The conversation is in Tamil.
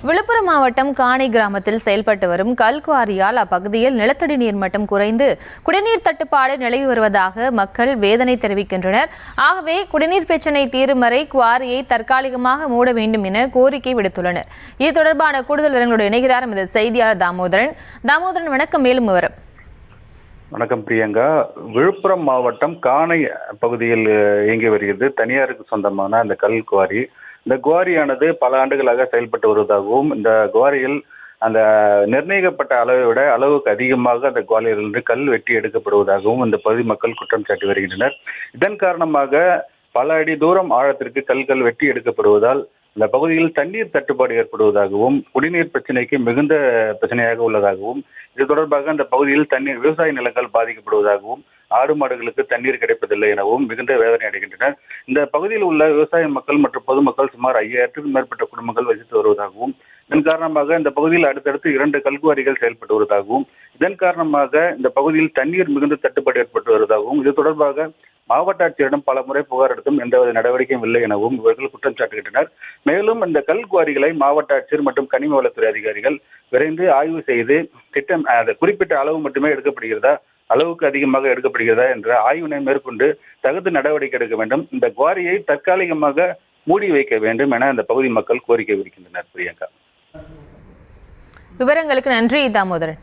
விழுப்புரம் மாவட்டம் காணி கிராமத்தில் செயல்பட்டு வரும் கல்குவாரியால் அப்பகுதியில் நிலத்தடி நீர் மட்டம் குறைந்து குடிநீர் தட்டுப்பாடு நிலவி வருவதாக மக்கள் வேதனை தெரிவிக்கின்றனர். ஆகவே குடிநீர் பிரச்சினை தீரும் வரை குவாரியை தற்காலிகமாக மூட வேண்டும் என கோரிக்கை விடுத்துள்ளனர். இது தொடர்பான கூடுதல் விவரங்களோடு இணைகிறார் எமது செய்தியாளர் தாமோதரன். வணக்கம். மேலும் விவரம். வணக்கம் பிரியங்கா. விழுப்புரம் மாவட்டம் காணை பகுதியில் இயங்கி வருகிறது தனியாருக்கு சொந்தமான அந்த கல் குவாரி. இந்த குவாரியானது பல ஆண்டுகளாக செயல்பட்டு வருவதாகவும், இந்த குவாரியில் அந்த நிர்ணயிக்கப்பட்ட அளவை விட அளவுக்கு அதிகமாக அந்த குவாரியிலிருந்து கல் வெட்டி எடுக்கப்படுவதாகவும் இந்த பகுதி மக்கள் குற்றம் சாட்டி வருகின்றனர். இதன் காரணமாக பல அடி தூரம் ஆழத்திற்கு கல்கள் வெட்டி எடுக்கப்படுவதால் இந்த பகுதியில் தண்ணீர் தட்டுப்பாடு ஏற்படுவதாகவும், குடிநீர் பிரச்சனைக்கு மிகுந்த பிரச்சனையாக உள்ளதாகவும், இது தொடர்பாக அந்த பகுதியில் விவசாய நிலங்கள் பாதிக்கப்படுவதாகவும், ஆடு மாடுகளுக்கு தண்ணீர் கிடைப்பதில்லை எனவும் மிகுந்த வேதனை அடைகின்றனர். இந்த பகுதியில் உள்ள விவசாய மக்கள் மற்றும் பொதுமக்கள் சுமார் 5000க்கும் மேற்பட்ட குடும்பங்கள் வசித்து வருவதாகவும், இதன் காரணமாக இந்த பகுதியில் அடுத்தடுத்து 2 கல்குவாரிகள் செயல்பட்டு வருவதாகவும், இதன் காரணமாக இந்த பகுதியில் தண்ணீர் மிகுந்த தட்டுப்பாடு ஏற்பட்டு வருவதாகவும், இது தொடர்பாக மாவட்ட ஆட்சியரிடம் பல முறை புகார் எடுத்தும் எந்தவித நடவடிக்கையும் இல்லை எனவும் இவர்கள் குற்றம் சாட்டுகின்றனர். மேலும் இந்த கல்குவாரிகளை மாவட்ட ஆட்சியர் மற்றும் கனிம வளத்துறை அதிகாரிகள் விரைந்து ஆய்வு செய்து குறிப்பிட்ட அளவு மட்டுமே எடுக்கப்படுகிறதா, அளவுக்கு அதிகமாக எடுக்கப்படுகிறதா என்ற ஆய்வினை மேற்கொண்டு தகுந்த நடவடிக்கை எடுக்க வேண்டும். இந்த குவாரியை தற்காலிகமாக மூடி வைக்க வேண்டும் என அந்த பகுதி மக்கள் கோரிக்கை விடுக்கின்றனர். பிரியங்கா, விவரங்களுக்கு நன்றி தாமோதரன்.